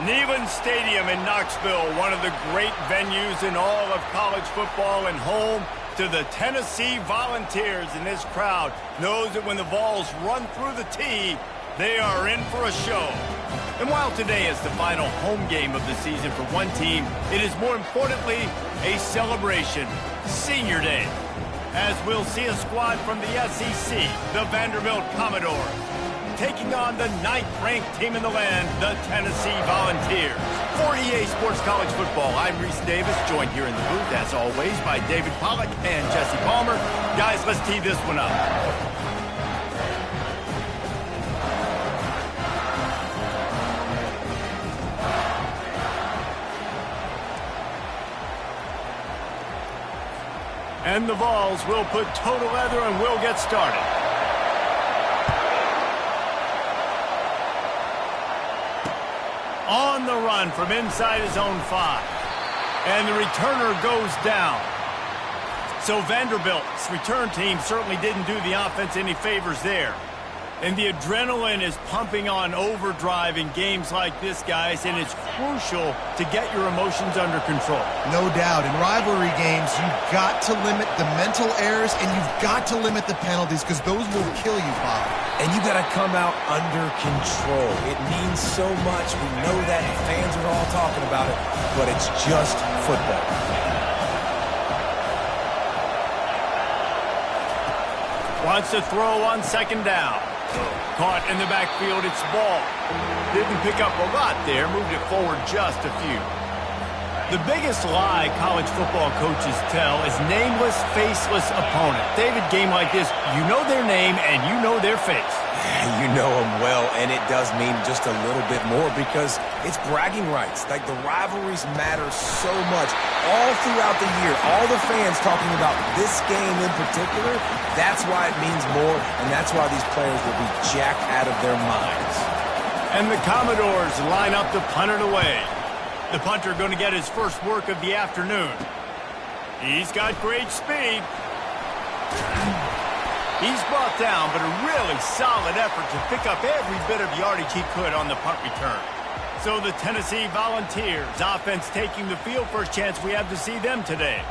Stadium in Knoxville, one of the great venues in all of college football, and home to the Tennessee Volunteers. And this crowd knows that when the Vols run through the tee, they are in for a show. And while today is the final home game of the season for one team, it is more importantly a celebration, Senior Day, as we'll see a squad from the SEC, the Vanderbilt Commodores, taking on the 9th-ranked team in the land, the Tennessee Volunteers. For EA Sports College Football, I'm Reese Davis, joined here in the booth, as always, by David Pollack and Jesse Palmer. Guys, let's tee this one up. And the Vols will put toe to leather and we'll get started. On the run from inside his own 5. And the returner goes down. So Vanderbilt's return team certainly didn't do the offense any favors there. And the adrenaline is pumping on overdrive in games like this, guys, and it's crucial to get your emotions under control. No doubt. In rivalry games, you've got to limit the mental errors and you've got to limit the penalties because those will kill you, Bob. And you got to come out under control. It means so much. We know that. Fans are all talking about it, but it's just football. Wants to throw on second down. Caught in the backfield, it's ball. Didn't pick up a lot there, moved it forward just a few. The biggest lie college football coaches tell is nameless, faceless opponent. David, game like this, you know their name and you know their face. You know them well, and it does mean just a little bit more because it's bragging rights. Like, the rivalries matter so much all throughout the year. All the fans talking about this game in particular, that's why it means more, and that's why these players will be jacked out of their minds. And the Commodores line up to punt it away. The punter going to get his first work of the afternoon. He's got great speed. He's brought down, but a really solid effort to pick up every bit of yardage he could on the punt return. So the Tennessee Volunteers offense taking the field. First chance we have to see them today.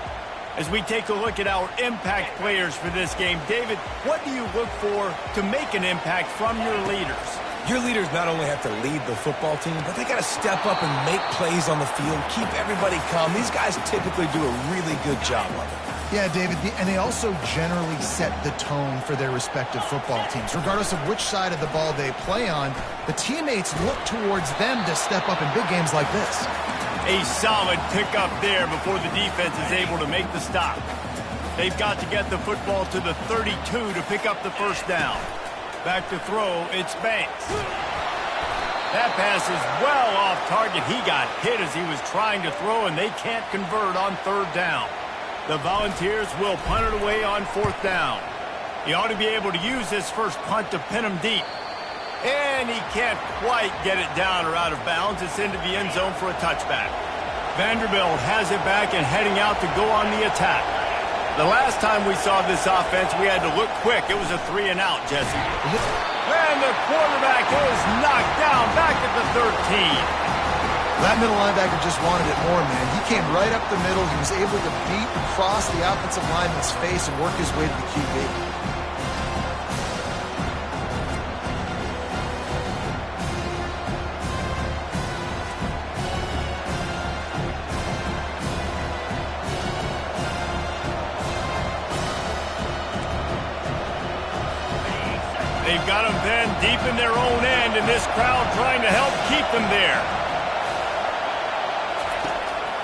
As we take a look at our impact players for this game, David, what do you look for to make an impact from your leaders? Your leaders not only have to lead the football team, but they got to step up and make plays on the field, keep everybody calm. These guys typically do a really good job of it. Yeah, David, and they also generally set the tone for their respective football teams. Regardless of which side of the ball they play on, the teammates look towards them to step up in big games like this. A solid pickup there before the defense is able to make the stop. They've got to get the football to the 32 to pick up the first down. Back to throw, it's Banks. That pass is well off target. He got hit as he was trying to throw, and they can't convert on third down. The Volunteers will punt it away on fourth down. He ought to be able to use this first punt to pin him deep. And he can't quite get it down or out of bounds. It's into the end zone for a touchback. Vanderbilt has it back and heading out to go on the attack. The last time we saw this offense, we had to look quick. It was a 3-and-out, Jesse. And the quarterback is knocked down back at the 13. That middle linebacker just wanted it more, man. He came right up the middle. He was able to beat and cross the offensive lineman's face and work his way to the QB. They've got them then deep in their own end, and this crowd trying to help keep them there.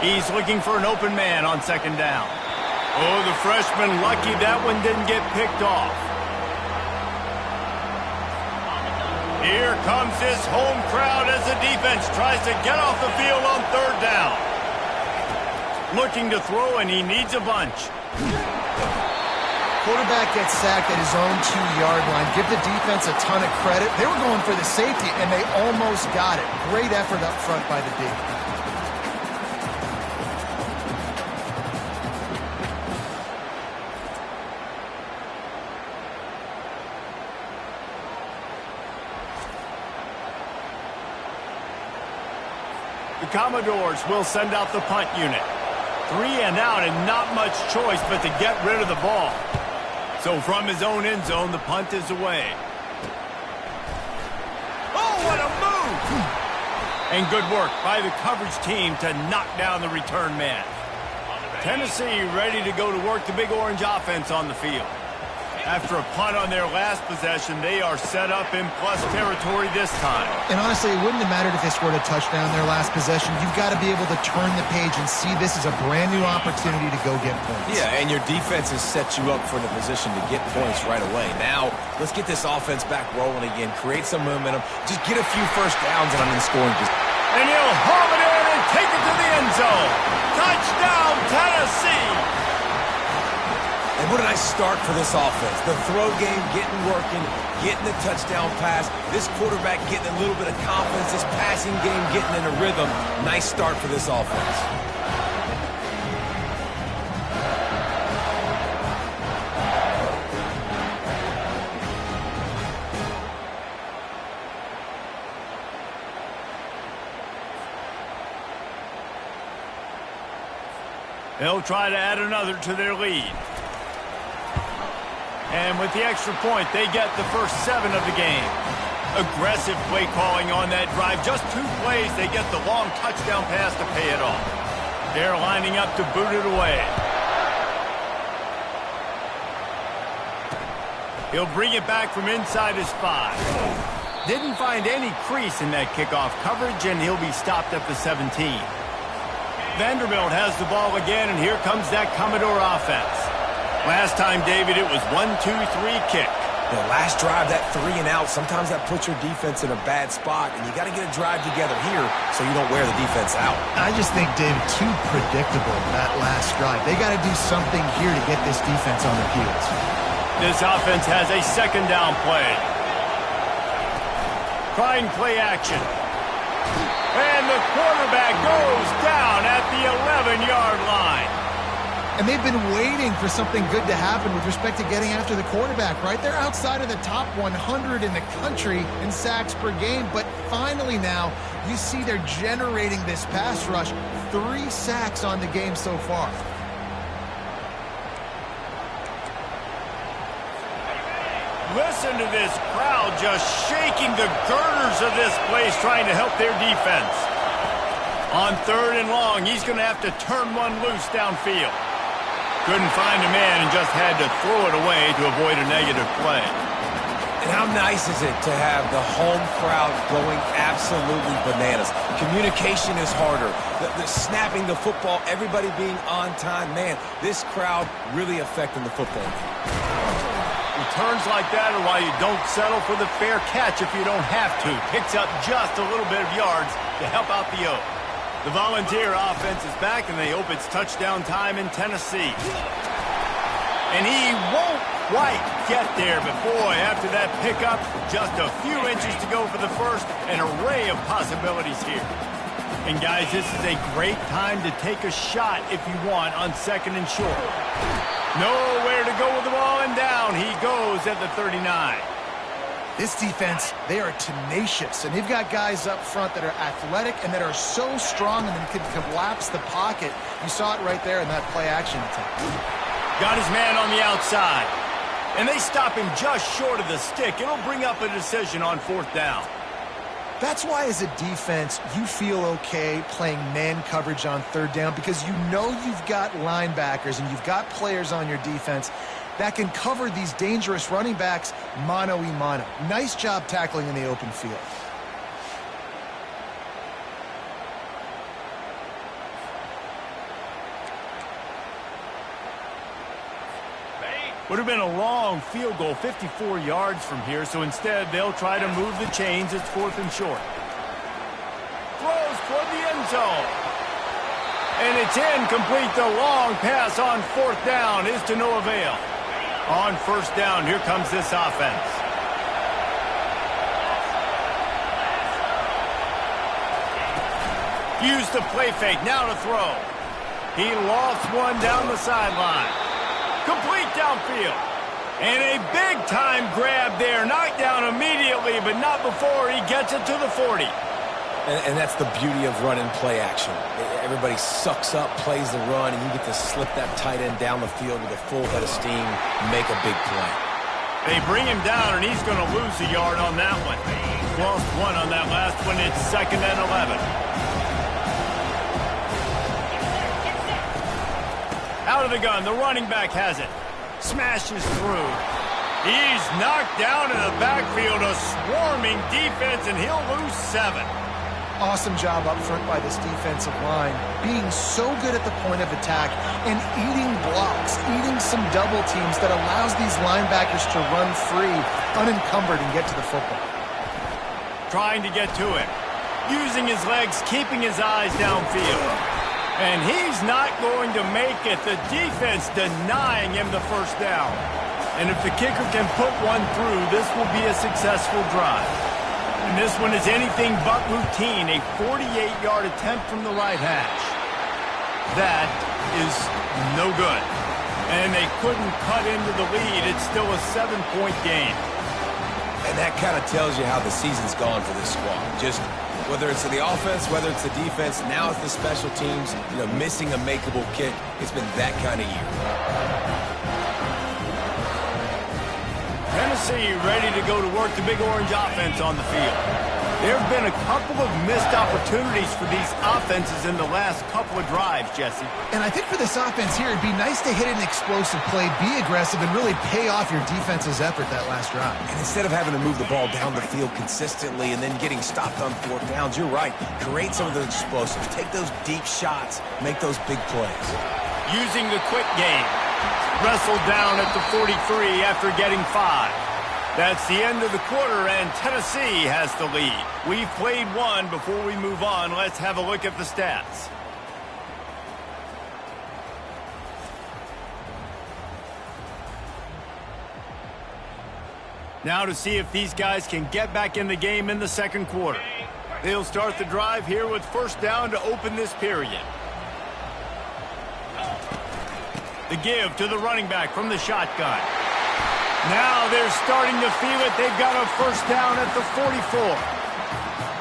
He's looking for an open man on second down. Oh, the freshman lucky that one didn't get picked off. Here comes this home crowd as the defense tries to get off the field on third down. Looking to throw, and he needs a bunch. Quarterback gets sacked at his own 2-yard line. Give the defense a ton of credit. They were going for the safety, and they almost got it. Great effort up front by the D. The Commodores will send out the punt unit. 3 and out and not much choice but to get rid of the ball. So from his own end zone, the punt is away. Oh, what a move! And good work by the coverage team to knock down the return man. Tennessee ready to go to work the Big Orange offense on the field. After a punt on their last possession, they are set up in plus territory this time. And honestly, it wouldn't have mattered if they scored a touchdown their last possession. You've got to be able to turn the page and see this as a brand new opportunity to go get points. Yeah, and your defense has set you up for the position to get points right away. Now, let's get this offense back rolling again, create some momentum, just get a few first downs and I'm in scoring position. And he'll haul it in and take it to the end zone. Touchdown, Tennessee! And what a nice start for this offense. The throw game getting working, getting the touchdown pass. This quarterback getting a little bit of confidence. This passing game getting in a rhythm. Nice start for this offense. They'll try to add another to their lead. And with the extra point, they get the first 7 of the game. Aggressive play calling on that drive. Just 2 plays, they get the long touchdown pass to pay it off. They're lining up to boot it away. He'll bring it back from inside his 5. Didn't find any crease in that kickoff coverage, and he'll be stopped at the 17. Vanderbilt has the ball again, and here comes that Commodore offense. Last time, David, it was 1-2-3 kick. The last drive, that 3 and out, sometimes that puts your defense in a bad spot, and you got to get a drive together here so you don't wear the defense out. I just think, David, too predictable, that last drive. They got to do something here to get this defense on their heels. This offense has a second down play. Trying play action. And the quarterback goes down at the 11-yard line. And they've been waiting for something good to happen with respect to getting after the quarterback, right? They're outside of the top 100 in the country in sacks per game, but finally now you see they're generating this pass rush. 3 sacks on the game so far. Listen to this crowd just shaking the girders of this place trying to help their defense. On 3rd and long, he's going to have to turn one loose downfield. Couldn't find a man and just had to throw it away to avoid a negative play. And how nice is it to have the home crowd going absolutely bananas? Communication is harder. The snapping the football, everybody being on time. Man, this crowd really affecting the football. Returns like that are why you don't settle for the fair catch if you don't have to. Picks up just a little bit of yards to help out the Oak. The Volunteer offense is back, and they hope it's touchdown time in Tennessee. And he won't quite get there, but boy, after that pickup, just a few inches to go for the first, an array of possibilities here. And guys, this is a great time to take a shot if you want on 2nd and short. Nowhere to go with the ball, and down he goes at the 39. This defense, they are tenacious, and they've got guys up front that are athletic and that are so strong and can collapse the pocket. You saw it right there in that play-action attack. Got his man on the outside, and they stop him just short of the stick. It'll bring up a decision on 4th down. That's why, as a defense, you feel okay playing man coverage on 3rd down because you know you've got linebackers and you've got players on your defense that can cover these dangerous running backs mano-a-mano. Nice job tackling in the open field. Would have been a long field goal, 54 yards from here, so instead they'll try to move the chains. It's 4th and short. Throws toward the end zone. And it's incomplete. The long pass on 4th down is to no avail. On 1st down, here comes this offense. Use the play fake, now to throw. He lofts one down the sideline. Complete downfield. And a big-time grab there. Knocked down immediately, but not before he gets it to the 40. And that's the beauty of run and play action. Everybody sucks up, plays the run, and you get to slip that tight end down the field with a full head of steam, make a big play. They bring him down, and he's going to lose a yard on that one. Lost one on that last one. It's 2nd and 11. Out of the gun, the running back has it. Smashes through. He's knocked down in the backfield, a swarming defense, and he'll lose 7. Awesome job up front by this defensive line, being so good at the point of attack and eating blocks, eating some double teams that allows these linebackers to run free, unencumbered, and get to the football. Trying to get to it, using his legs, keeping his eyes downfield. And he's not going to make it. The defense denying him the first down. And if the kicker can put one through, this will be a successful drive. And this one is anything but routine, a 48-yard attempt from the right hash. That is no good. And they couldn't cut into the lead. It's still a 7-point game. And that kind of tells you how the season's gone for this squad. Just whether it's the offense, whether it's the defense, now it's the special teams, missing a makeable kick. It's been that kind of year. Tennessee ready to go to work the big orange offense on the field. There have been a couple of missed opportunities for these offenses in the last couple of drives, Jesse. And I think for this offense here, it'd be nice to hit an explosive play, be aggressive, and really pay off your defense's effort that last drive. And instead of having to move the ball down the field consistently and then getting stopped on 4th downs, you're right. Create some of those explosives. Take those deep shots. Make those big plays. Using the quick game. Wrestled down at the 43 after getting 5. That's the end of the quarter, and Tennessee has the lead. We've played one. Before we move on, let's have a look at the stats. Now to see if these guys can get back in the game in the second quarter. They'll start the drive here with 1st down to open this period. The give to the running back from the shotgun. Now they're starting to feel it. They've got a 1st down at the 44.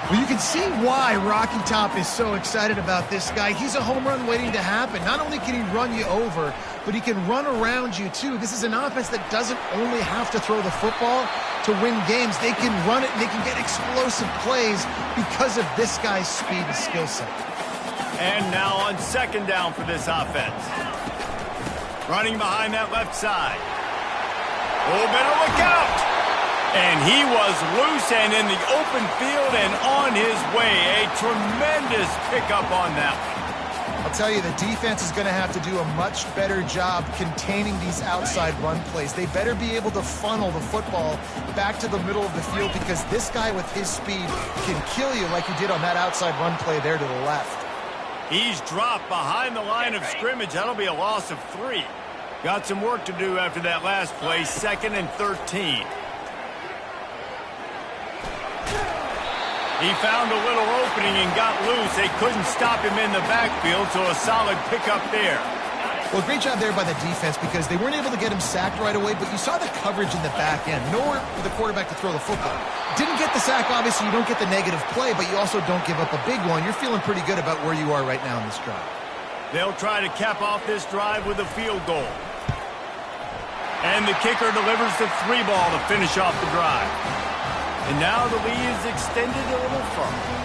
Well, you can see why Rocky Top is so excited about this guy. He's a home run waiting to happen. Not only can he run you over, but he can run around you too. This is an offense that doesn't only have to throw the football to win games. They can run it and they can get explosive plays because of this guy's speed and skill set. And now on 2nd down for this offense. Running behind that left side. Oh, better look out. And he was loose and in the open field and on his way. A tremendous pickup on that one. I'll tell you, the defense is going to have to do a much better job containing these outside run plays. They better be able to funnel the football back to the middle of the field because this guy with his speed can kill you like he did on that outside run play there to the left. He's dropped behind the line of scrimmage. That'll be a loss of 3. Got some work to do after that last play, 2nd and 13. He found a little opening and got loose. They couldn't stop him in the backfield, so a solid pickup there. Well, great job there by the defense because they weren't able to get him sacked right away, but you saw the coverage in the back end. Nowhere for the quarterback to throw the football. Didn't get the sack, obviously. You don't get the negative play, but you also don't give up a big one. You're feeling pretty good about where you are right now in this drive. They'll try to cap off this drive with a field goal. And the kicker delivers the 3 ball to finish off the drive. And now the lead is extended a little further.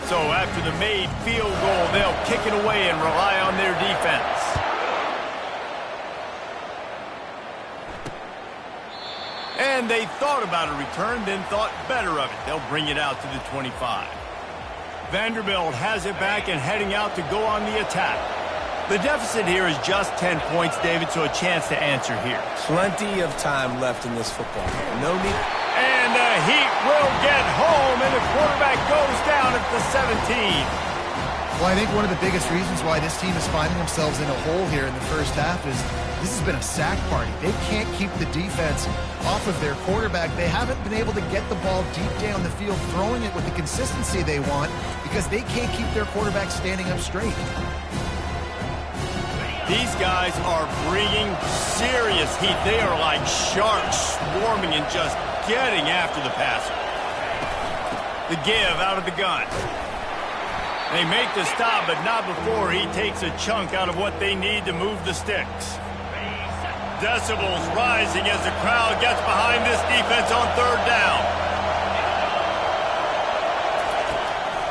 So after the made field goal, they'll kick it away and rely on their defense. And they thought about a return, then thought better of it. They'll bring it out to the 25. Vanderbilt has it back and heading out to go on the attack. The deficit here is just 10 points, David, so a chance to answer here. Plenty of time left in this football game. No need. And the Heat will get home, and the quarterback goes down at the 17. Well, I think one of the biggest reasons why this team is finding themselves in a hole here in the first half is this has been a sack party. They can't keep the defense off of their quarterback. They haven't been able to get the ball deep down the field, throwing it with the consistency they want because they can't keep their quarterback standing up straight. These guys are bringing serious heat. They are like sharks swarming and just getting after the passer. The give out of the gun. They make the stop, but not before he takes a chunk out of what they need to move the sticks. Decibels rising as the crowd gets behind this defense on third down.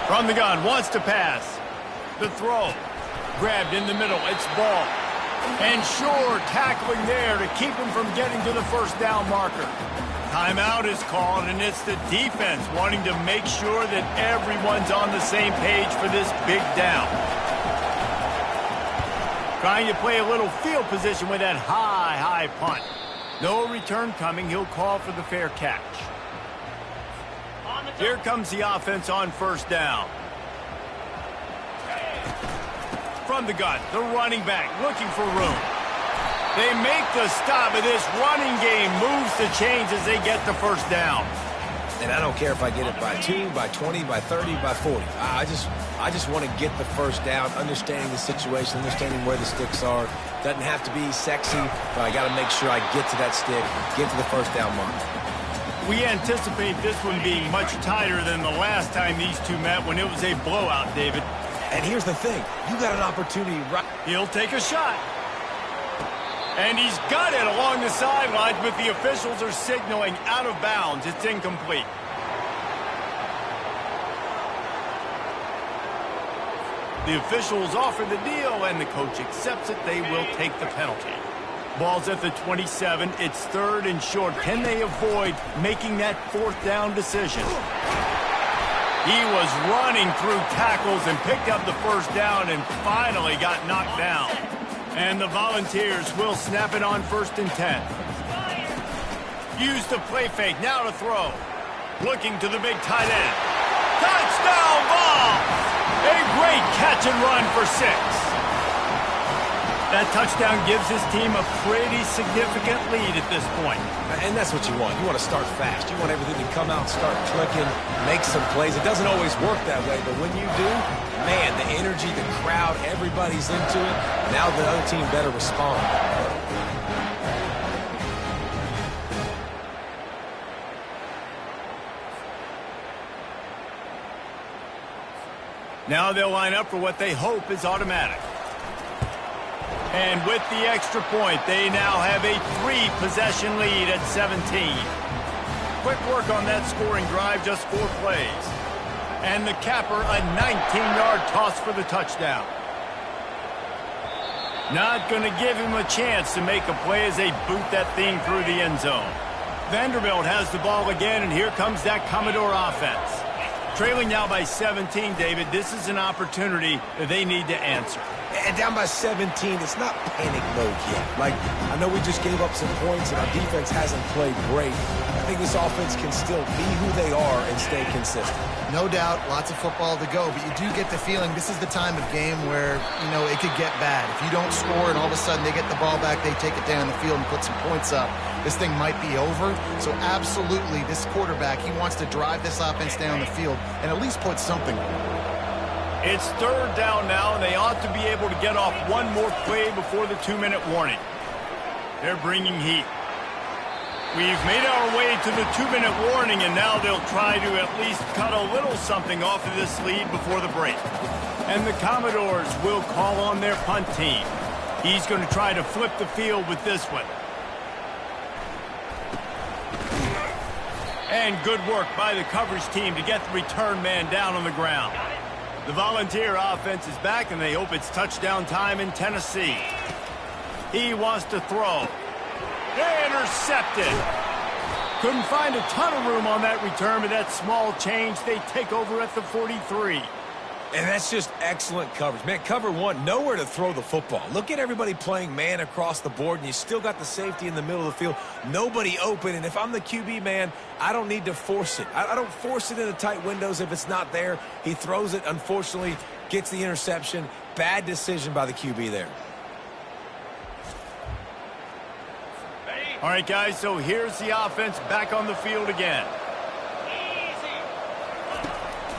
From the gun, wants to pass. The throw. Grabbed in the middle. It's ball. And sure, tackling there to keep him from getting to the first down marker. Timeout is called, and it's the defense wanting to make sure that everyone's on the same page for this big down. Trying to play a little field position with that high punt. No return coming. He'll call for the fair catch. Here comes the offense on first down. From the gun, the running back looking for room. They make the stop, and this running game moves the chains as they get the first down. And I don't care if I get it by 2, by 20, by 30, by 40. I just want to get the first down, understanding the situation, understanding where the sticks are. Doesn't have to be sexy, but I got to make sure I get to that stick, get to the first down mark. We anticipate this one being much tighter than the last time these two met when it was a blowout, David. And here's the thing. You got an opportunity right. He'll take a shot. And he's got it along the sidelines, but the officials are signaling out of bounds. It's incomplete. The officials offer the deal, and the coach accepts it. They will take the penalty. Ball's at the 27. It's third and short. Can they avoid making that fourth down decision? He was running through tackles and picked up the first down and finally got knocked down. And the Volunteers will snap it on 1st and 10. Use the play fake, now to throw. Looking to the big tight end. Touchdown ball! A great catch and run for 6. That touchdown gives his team a pretty significant lead at this point. And that's what you want. You want to start fast. You want everything to come out, start clicking, make some plays. It doesn't always work that way, but when you do, man, the energy, the crowd, everybody's into it. Now the other team better respond. Now they'll line up for what they hope is automatic. And with the extra point, they now have a 3-possession lead at 17. Quick work on that scoring drive, just 4 plays. And the capper, a 19-yard toss for the touchdown. Not going to give him a chance to make a play as they boot that thing through the end zone. Vanderbilt has the ball again, and here comes that Commodore offense. Trailing now by 17, David, this is an opportunity that they need to answer. And down by 17, it's not panic mode yet. Like, I know we just gave up some points and our defense hasn't played great. I think this offense can still be who they are and stay consistent. No doubt, lots of football to go, but you do get the feeling this is the time of game where, you know, it could get bad. If you don't score and all of a sudden they get the ball back, they take it down the field and put some points up, this thing might be over. So absolutely, this quarterback, he wants to drive this offense down the field and at least put something on it. It's third down now, and they ought to be able to get off one more play before the 2-minute warning. They're bringing heat. We've made our way to the 2-minute warning, and now they'll try to at least cut a little something off of this lead before the break. And the Commodores will call on their punt team. He's going to try to flip the field with this one. And good work by the coverage team to get the return man down on the ground. The Volunteer offense is back, and they hope it's touchdown time in Tennessee. He wants to throw. Intercepted. Couldn't find a ton of room on that return, but that small change, they take over at the 43. And that's just excellent coverage. Man, cover one, nowhere to throw the football. Look at everybody playing man across the board, and you still got the safety in the middle of the field. Nobody open, and if I'm the QB, man, I don't need to force it. I don't force it into tight windows if it's not there. He throws it, unfortunately, gets the interception. Bad decision by the QB there. All right, guys, so here's the offense back on the field again.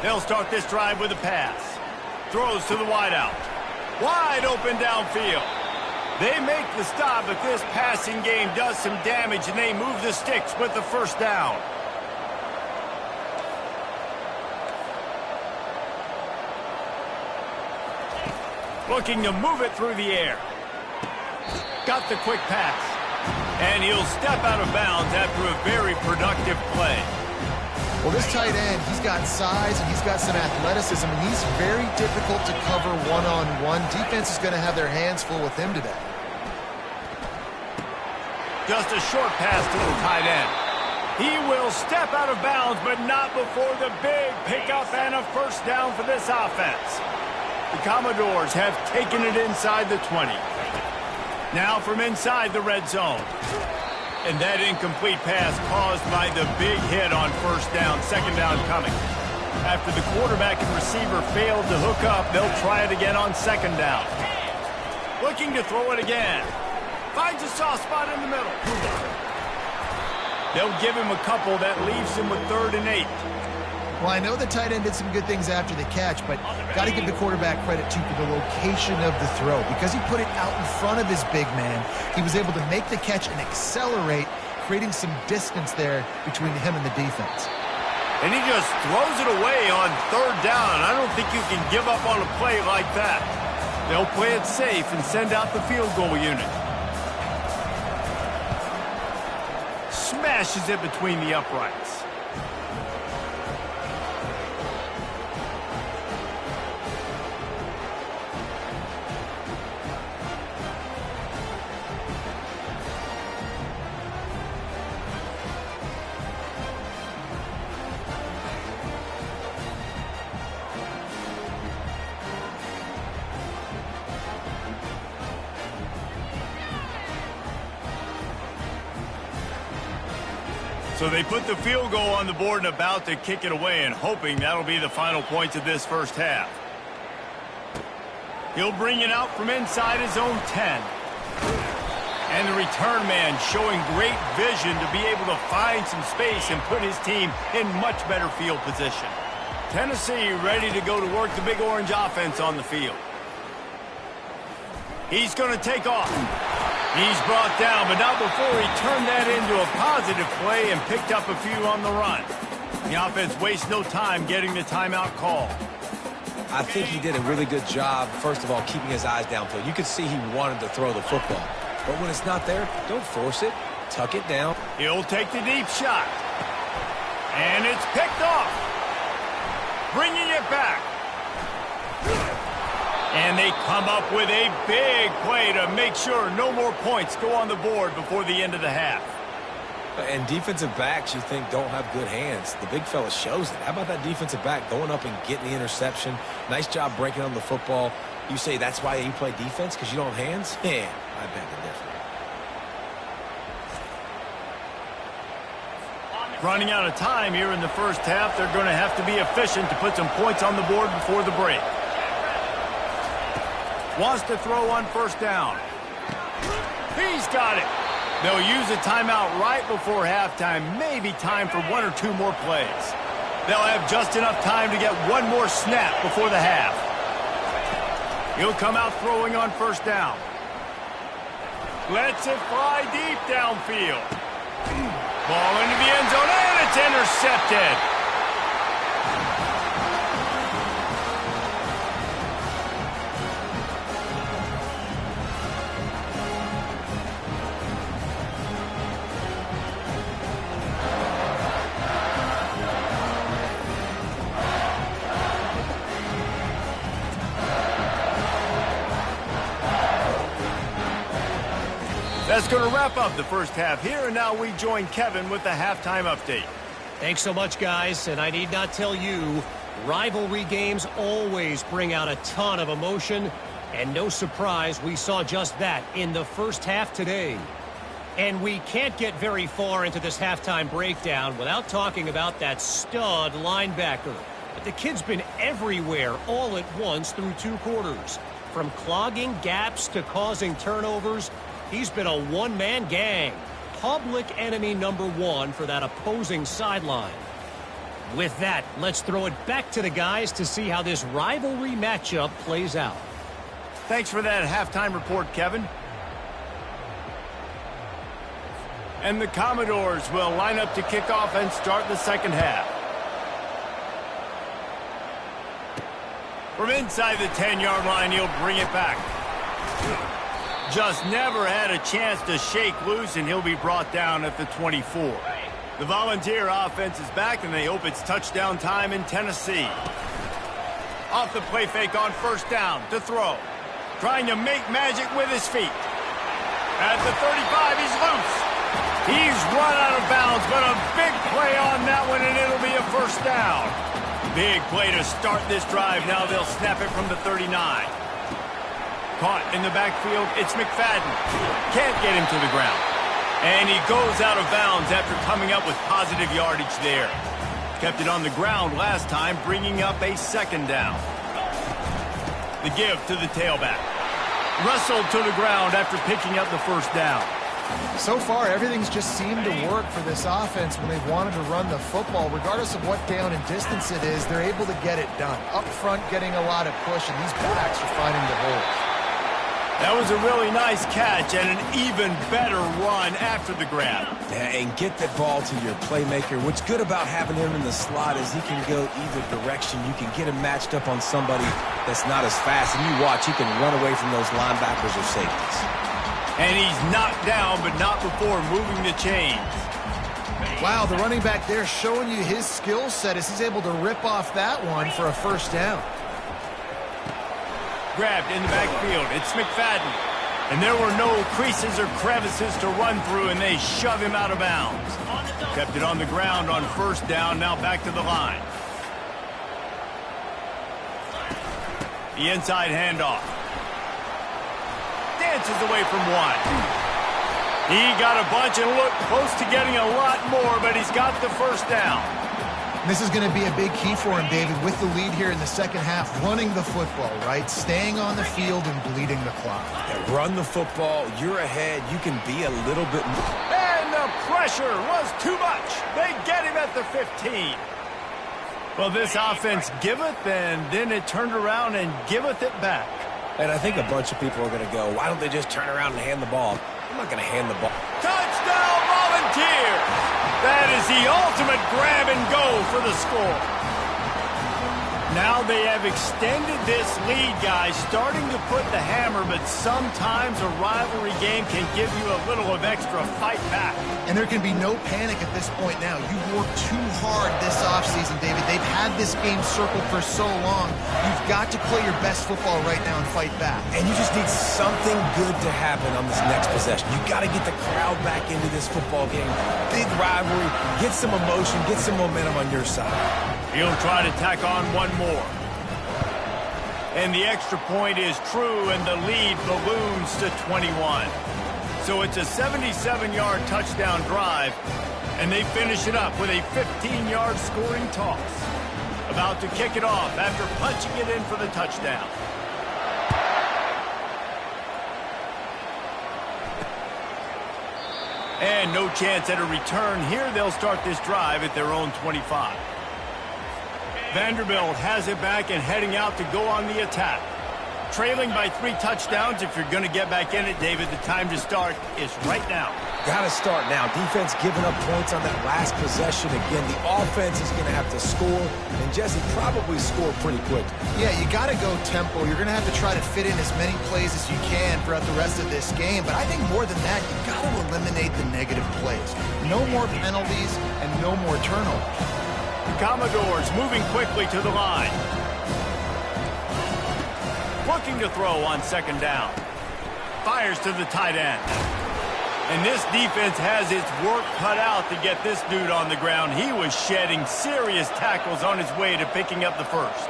They'll start this drive with a pass. Throws to the wideout. Wide open downfield. They make the stop, but this passing game does some damage, and they move the sticks with the first down. Looking to move it through the air. Got the quick pass. And he'll step out of bounds after a very productive play. Well, this tight end, he's got size and he's got some athleticism, and he's very difficult to cover one-on-one. Defense is going to have their hands full with him today. Just a short pass to the tight end. He will step out of bounds, but not before the big pickup and a first down for this offense. The Commodores have taken it inside the 20. Now from inside the red zone. And that incomplete pass caused by the big hit on first down, second down coming. After the quarterback and receiver failed to hook up, they'll try it again on second down. Looking to throw it again. Finds a soft spot in the middle. They'll give him a couple. That leaves him with 3rd and 8. Well, I know the tight end did some good things after the catch, but got to give the quarterback credit, too, for the location of the throw. Because he put it out in front of his big man, he was able to make the catch and accelerate, creating some distance there between him and the defense. And he just throws it away on 3rd down. I don't think you can give up on a play like that. They'll play it safe and send out the field goal unit. Smashes it between the uprights. So they put the field goal on the board and about to kick it away, and hoping that'll be the final points of this first half. He'll bring it out from inside his own 10. And the return man showing great vision to be able to find some space and put his team in much better field position. Tennessee ready to go to work the Big Orange offense on the field. He's going to take off. He's brought down, but not before he turned that into a positive play and picked up a few on the run. The offense wastes no time getting the timeout call. I think he did a really good job, first of all, keeping his eyes downfield. You could see he wanted to throw the football. But when it's not there, don't force it. Tuck it down. He'll take the deep shot. And it's picked off. Bringing it back. And they come up with a big play to make sure no more points go on the board before the end of the half. And defensive backs, you think, don't have good hands. The big fella shows it. How about that defensive back going up and getting the interception? Nice job breaking on the football. You say that's why you play defense, because you don't have hands? Yeah, I beg to differ. Running out of time here in the first half, they're going to have to be efficient to put some points on the board before the break. Wants to throw on first down. He's got it. They'll use a timeout right before halftime. Maybe time for 1 or 2 more plays. They'll have just enough time to get 1 more snap before the half. He'll come out throwing on first down. Lets it fly deep downfield. Ball into the end zone, and it's intercepted. That's going to wrap up the first half here, and now we join Kevin with the halftime update. Thanks so much, guys, and I need not tell you, Rivalry games always bring out a ton of emotion, and no surprise we saw just that in the first half today. And we can't get very far into this halftime breakdown without talking about that stud linebacker. But the kid's been everywhere all at once through 2 quarters. From clogging gaps to causing turnovers, he's been a one-man gang. Public enemy number 1 for that opposing sideline. With that, let's throw it back to the guys to see how this rivalry matchup plays out. Thanks for that halftime report, Kevin. And the Commodores will line up to kick off and start the second half. From inside the 10-yard line, he'll bring it back. Just never had a chance to shake loose, and he'll be brought down at the 24. The Volunteer offense is back, and they hope it's touchdown time in Tennessee. Off the play fake on first down to throw. Trying to make magic with his feet. At the 35, he's loose. He's run out of bounds, but a big play on that one, and it'll be a first down. Big play to start this drive. Now they'll snap it from the 39. Caught in the backfield, it's McFadden. Can't get him to the ground. And he goes out of bounds after coming up with positive yardage there. Kept it on the ground last time, bringing up a second down. The give to the tailback. Wrestled to the ground after picking up the first down. So far, everything's just seemed to work for this offense when they've wanted to run the football. Regardless of what down and distance it is, they're able to get it done. Up front, getting a lot of push, and these backs are finding the holes. That was a really nice catch and an even better run after the grab. Yeah, and get that ball to your playmaker. What's good about having him in the slot is he can go either direction. You can get him matched up on somebody that's not as fast, and you watch, he can run away from those linebackers or safeties. And he's knocked down, but not before moving the chains. Wow, the running back there showing you his skill set as he's able to rip off that one for a first down. Grabbed in the backfield. It's McFadden. And there were no creases or crevices to run through, and they shove him out of bounds. Kept it on the ground on first down, now back to the line. The inside handoff. Dances away from one. He got a bunch and looked close to getting a lot more, but he's got the first down. This is going to be a big key for him, David, with the lead here in the second half, running the football, right? Staying on the field and bleeding the clock. Yeah, run the football. You're ahead. You can be a little bit more. And the pressure was too much. They get him at the 15. Well, this offense giveth, and then it turned around and giveth it back. And I think a bunch of people are going to go, why don't they just turn around and hand the ball? I'm not going to hand the ball. Touchdown, Volunteers! That is the ultimate grab and go for the score. Now they have extended this lead, guys, starting to put the hammer, but sometimes a rivalry game can give you a little of extra fight back. And there can be no panic at this point now. You've worked too hard this offseason, David. They've had this game circled for so long. You've got to play your best football right now and fight back. And you just need something good to happen on this next possession. You got to get the crowd back into this football game. Big rivalry. Get some emotion. Get some momentum on your side. He'll try to tack on one more. And the extra point is true, and the lead balloons to 21. So it's a 77-yard touchdown drive, and they finish it up with a 15-yard scoring toss. About to kick it off after punching it in for the touchdown. And no chance at a return here. They'll start this drive at their own 25. Vanderbilt has it back and heading out to go on the attack. Trailing by 3 touchdowns. If you're going to get back in it, David, the time to start is right now. Got to start now. Defense giving up points on that last possession. Again, the offense is going to have to score, and Jesse probably score pretty quick. Yeah, you got to go tempo. You're going to have to try to fit in as many plays as you can throughout the rest of this game. But I think more than that, you got to eliminate the negative plays. No more penalties and no more turnovers. The Commodores moving quickly to the line. Looking to throw on second down. Fires to the tight end. And this defense has its work cut out to get this dude on the ground. He was shedding serious tackles on his way to picking up the first.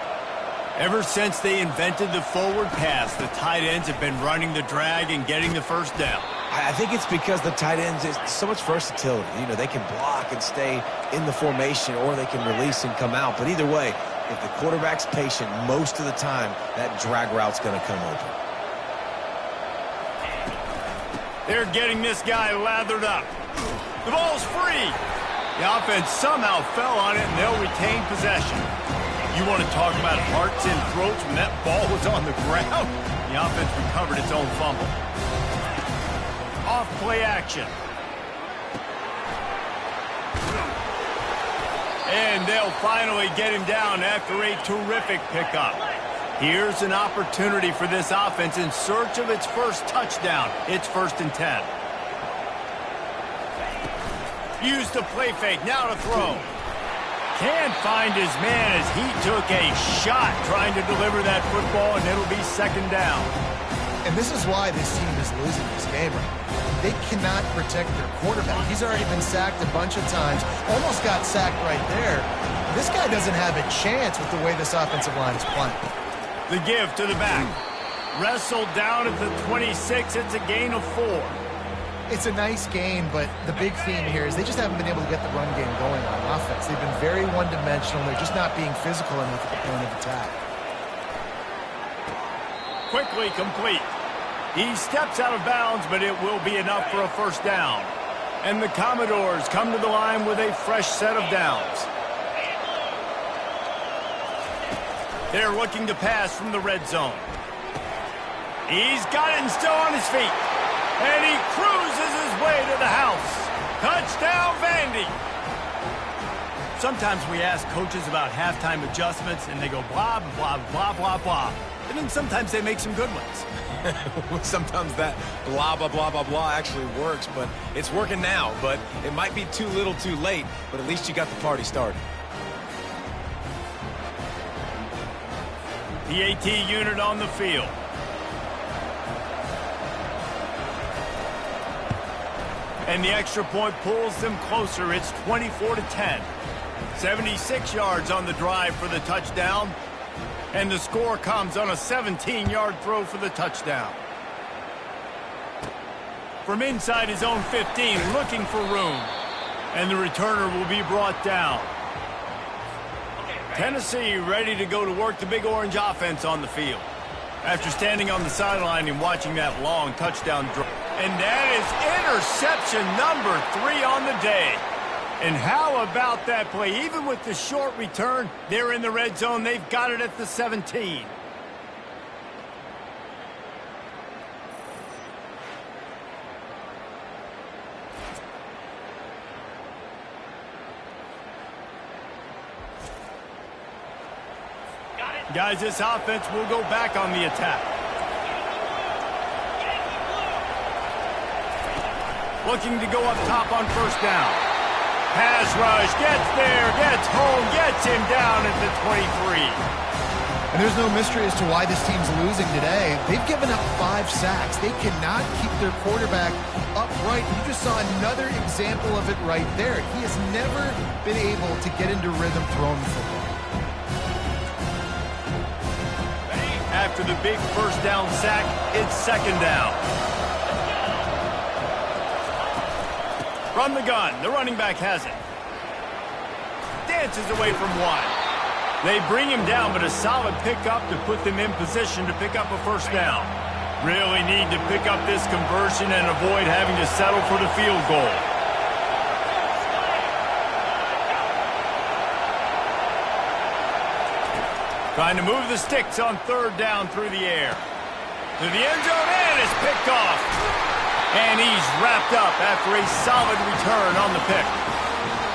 Ever since they invented the forward pass, the tight ends have been running the drag and getting the first down. I think it's because the tight ends is so much versatility. You know, they can block and stay in the formation, or they can release and come out. But either way, if the quarterback's patient most of the time, that drag route's going to come open. They're getting this guy lathered up. The ball's free. The offense somehow fell on it, and they'll retain possession. You want to talk about hearts and throats when that ball was on the ground? The offense recovered its own fumble. Off play action. And they'll finally get him down after a terrific pickup. Here's an opportunity for this offense in search of its first touchdown. It's 1st and 10. Used the play fake, now to throw. Can't find his man as he took a shot trying to deliver that football, and it'll be 2nd down. And this is why this team is losing this game right now. They cannot protect their quarterback. He's already been sacked a bunch of times, almost got sacked right there. This guy doesn't have a chance with the way this offensive line is playing. The give to the back. Wrestled down at the 26. It's a gain of 4. It's a nice gain, but the big theme here is they just haven't been able to get the run game going on offense. They've been very one-dimensional. They're just not being physical enough at the point of attack. Quickly complete. He steps out of bounds, but it will be enough for a 1st down. And the Commodores come to the line with a fresh set of downs. They're looking to pass from the red zone. He's got it and still on his feet. And he cruises his way to the house. Touchdown, Vandy. Sometimes we ask coaches about halftime adjustments, and they go blah, blah, blah, blah, blah. And then sometimes they make some good ones. Sometimes that blah, blah, blah, blah, blah actually works, but it's working now. But it might be too little too late, but at least you got the party started. PAT unit on the field. And the extra point pulls them closer. It's 24-10. 76 yards on the drive for the touchdown. And the score comes on a 17-yard throw for the touchdown. From inside his own 15, looking for room. And the returner will be brought down. Tennessee ready to go to work the Big Orange offense on the field. After standing on the sideline and watching that long touchdown drive. And that is interception number 3 on the day. And how about that play? Even with the short return, they're in the red zone. They've got it at the 17. Guys, this offense will go back on the attack. Looking to go up top on 1st down. Pass rush, gets there, gets home, gets him down at the 23. And there's no mystery as to why this team's losing today. They've given up 5 sacks. They cannot keep their quarterback upright. You just saw another example of it right there. He has never been able to get into rhythm throwing the football. After the big 1st down sack, it's 2nd down. From the gun, the running back has it. Dances away from 1. They bring him down, but a solid pickup to put them in position to pick up a 1st down. Really need to pick up this conversion and avoid having to settle for the field goal. Trying to move the sticks on 3rd down through the air. To the end zone, and it's picked off. And he's wrapped up after a solid return on the pick.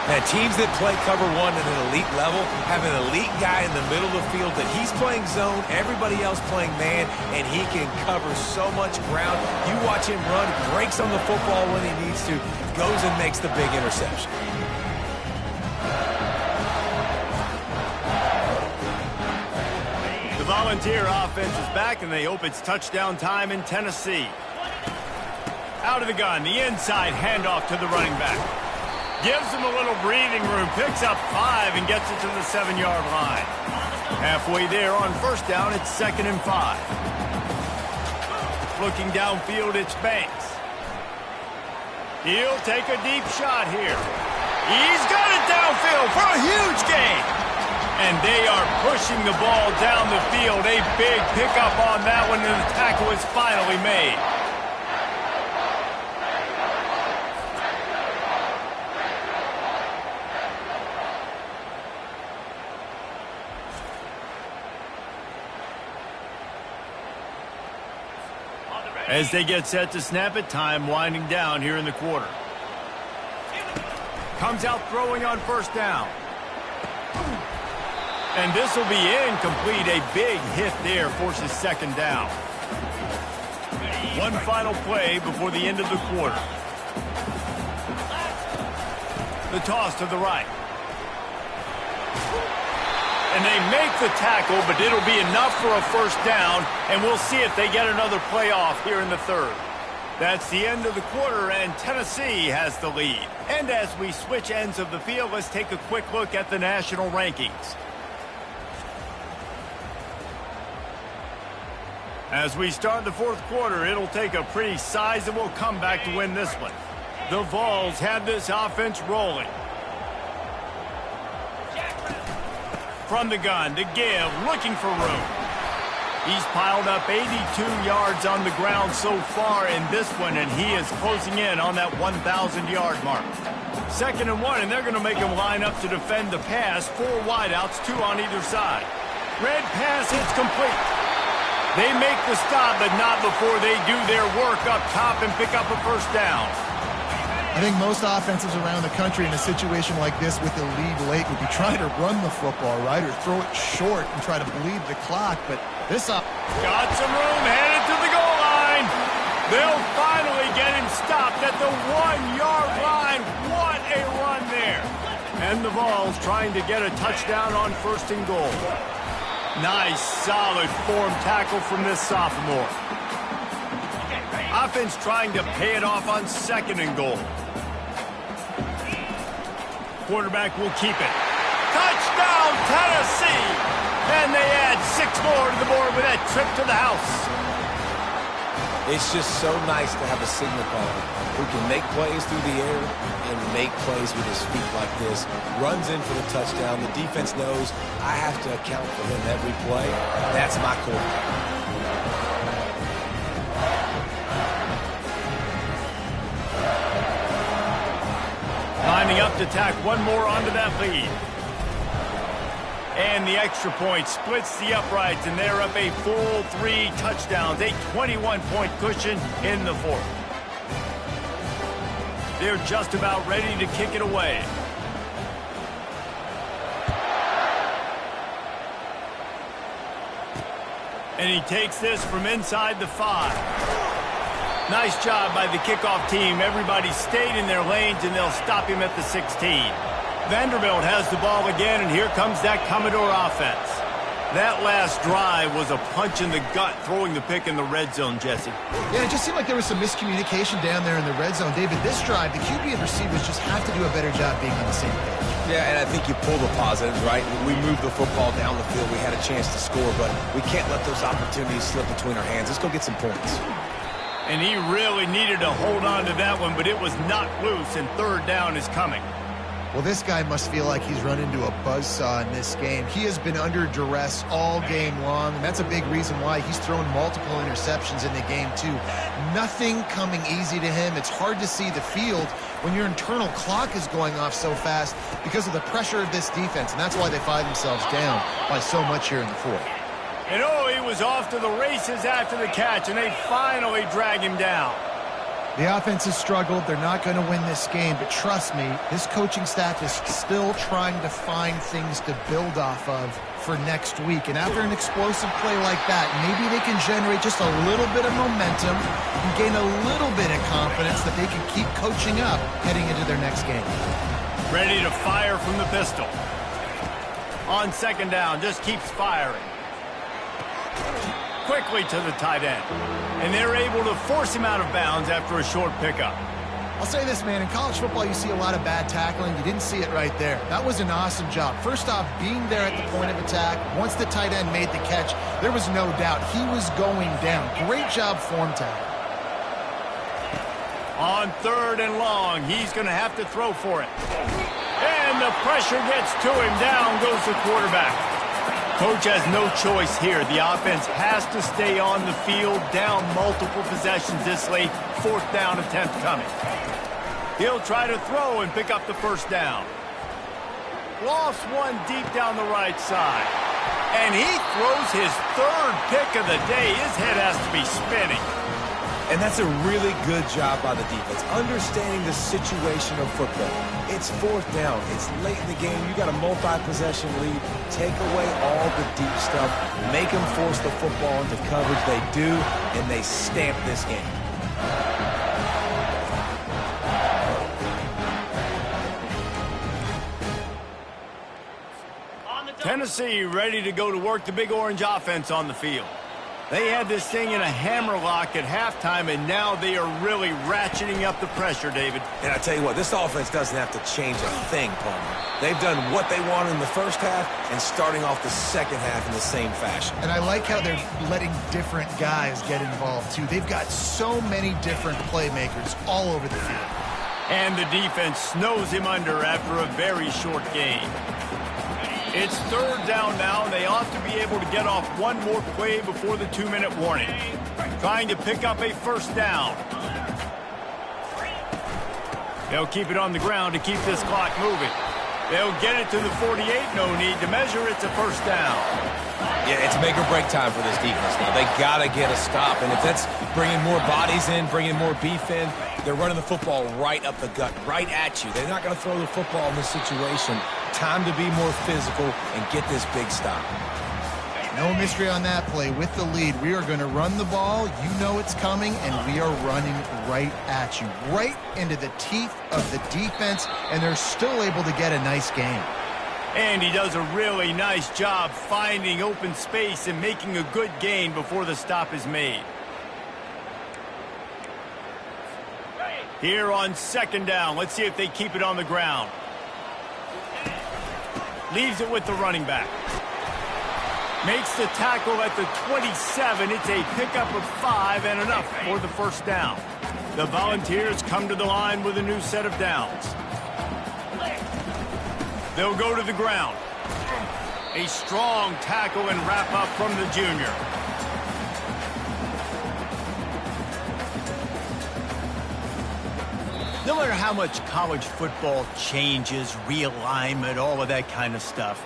Now, teams that play cover 1 at an elite level have an elite guy in the middle of the field that he's playing zone, everybody else playing man, and he can cover so much ground. You watch him run, breaks on the football when he needs to, goes and makes the big interception. The Volunteer offense is back, and they hope it's touchdown time in Tennessee. Out of the gun, the inside handoff to the running back. Gives him a little breathing room, picks up 5 and gets it to the 7-yard line. Halfway there on first down, it's 2nd and 5. Looking downfield, it's Banks. He'll take a deep shot here. He's got it downfield for a huge gain. And they are pushing the ball down the field. A big pickup on that one, and the tackle is finally made. As they get set to snap it, time winding down here in the quarter. Comes out throwing on first down. And this will be incomplete. A big hit there forces 2nd down. One final play before the end of the quarter. The toss to the right. And they make the tackle, but it'll be enough for a first down, and we'll see if they get another play off here in the 3rd. That's the end of the quarter, and Tennessee has the lead. And as we switch ends of the field, let's take a quick look at the national rankings. As we start the 4th quarter, it'll take a pretty sizable comeback to win this one. The Vols have this offense rolling. From the gun to give, looking for room. He's piled up 82 yards on the ground so far in this one, and he is closing in on that 1,000-yard mark. 2nd and 1, and they're going to make him line up to defend the pass. 4 wideouts, 2 on either side. Red pass, it's complete. They make the stop, but not before they do their work up top and pick up a first down. I think most offenses around the country in a situation like this with the lead late would be trying to run the football, right, or throw it short and try to bleed the clock. But this up got some room, headed to the goal line. They'll finally get him stopped at the 1-yard line. What a run there. And the Vols trying to get a touchdown on 1st and goal. Nice, solid form tackle from this sophomore. Offense trying to pay it off on 2nd and goal. Quarterback will keep it. Touchdown, Tennessee! And they add 6 more to the board with that trip to the house. It's just so nice to have a signal caller who can make plays through the air and make plays with his feet like this. Runs in for the touchdown. The defense knows I have to account for him every play. That's my quarterback. Lining up to tack one more onto that lead. And the extra point splits the uprights, and they're up a full 3 touchdowns, a 21-point cushion in the 4th. They're just about ready to kick it away. And he takes this from inside the 5. Nice job by the kickoff team. Everybody stayed in their lanes, and they'll stop him at the 16. Vanderbilt has the ball again, and here comes that Commodore offense. That last drive was a punch in the gut, throwing the pick in the red zone, Jesse. Yeah, it just seemed like there was some miscommunication down there in the red zone. David, this drive, the QB and receivers just have to do a better job being on the same page. Yeah, and I think you pull the positives, right? We moved the football down the field. We had a chance to score, but we can't let those opportunities slip between our hands. Let's go get some points. And he really needed to hold on to that one, but it was knocked loose, and 3rd down is coming. Well, this guy must feel like he's run into a buzzsaw in this game. He has been under duress all game long, and that's a big reason why he's thrown multiple interceptions in the game, too. Nothing coming easy to him. It's hard to see the field when your internal clock is going off so fast because of the pressure of this defense, and that's why they find themselves down by so much here in the 4th. And oh, he was off to the races after the catch, and they finally drag him down. The offense has struggled. They're not going to win this game, but trust me, this coaching staff is still trying to find things to build off of for next week. And after an explosive play like that, maybe they can generate just a little bit of momentum and gain a little bit of confidence that they can keep coaching up heading into their next game. Ready to fire from the pistol. On 2nd down, just keeps firing. quickly to the tight end. And they're able to force him out of bounds after a short pickup. I'll say this, man. In college football, you see a lot of bad tackling. You didn't see it right there. That was an awesome job. First off, being there at the point of attack. Once the tight end made the catch, there was no doubt he was going down. Great job form tackle. On 3rd and long, he's going to have to throw for it. And the pressure gets to him. Down goes the quarterback. Coach has no choice here. The offense has to stay on the field, down multiple possessions this late. 4th down attempt coming. He'll try to throw and pick up the first down. Lost one deep down the right side. And he throws his 3rd pick of the day. His head has to be spinning. And that's a really good job by the defense, understanding the situation of football. It's 4th down. It's late in the game. You got a multi-possession lead. Take away all the deep stuff. Make them force the football into coverage. They do, and they stamp this game. Tennessee ready to go to work the Big Orange offense on the field. They had this thing in a hammerlock at halftime, and now they are really ratcheting up the pressure, David. And I tell you what, this offense doesn't have to change a thing, Palmer. They've done what they wanted in the first half and starting off the second half in the same fashion. And I like how they're letting different guys get involved, too. They've got so many different playmakers all over the field. And the defense snows him under after a very short game. It's 3rd down now, and they ought to be able to get off one more play before the 2-minute warning. Trying to pick up a 1st down. They'll keep it on the ground to keep this clock moving. They'll get it to the 48. No need to measure. It's a 1st down. Yeah, it's make or break time for this defense now. They got to get a stop. And if that's bringing more bodies in, bringing more beef in, they're running the football right up the gut, right at you. They're not going to throw the football in this situation. Time to be more physical and get this big stop. No mystery on that play. With the lead, we are going to run the ball. You know it's coming, and we are running right at you, right into the teeth of the defense, and they're still able to get a nice game. And he does a really nice job finding open space and making a good gain before the stop is made. Here on 2nd down, let's see if they keep it on the ground. Leaves it with the running back. Makes the tackle at the 27. It's a pickup of 5 and enough for the 1st down. The Volunteers come to the line with a new set of downs. They'll go to the ground. A strong tackle and wrap up from the junior. No matter how much college football changes, realignment, all of that kind of stuff,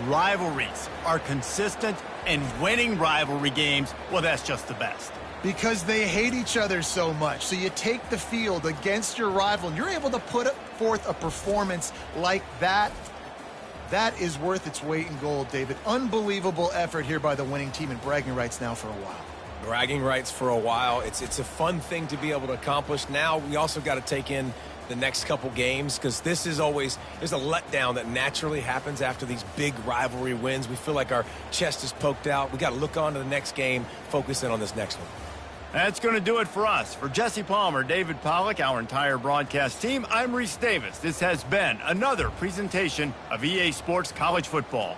rivalries are consistent, and winning rivalry games, well, that's just the best. Because they hate each other so much. So you take the field against your rival, and you're able to put forth a performance like that. That is worth its weight in gold, David. Unbelievable effort here by the winning team, and bragging rights now for a while. Bragging rights for a while. It's a fun thing to be able to accomplish. Now we also got to take in the next couple games, because this is always, there's a letdown that naturally happens after these big rivalry wins. We feel like our chest is poked out. We got to look on to the next game, focus in on this next one. That's going to do it for us. For Jesse Palmer, David Pollack, our entire broadcast team, I'm Reese Davis. This has been another presentation of EA Sports College Football.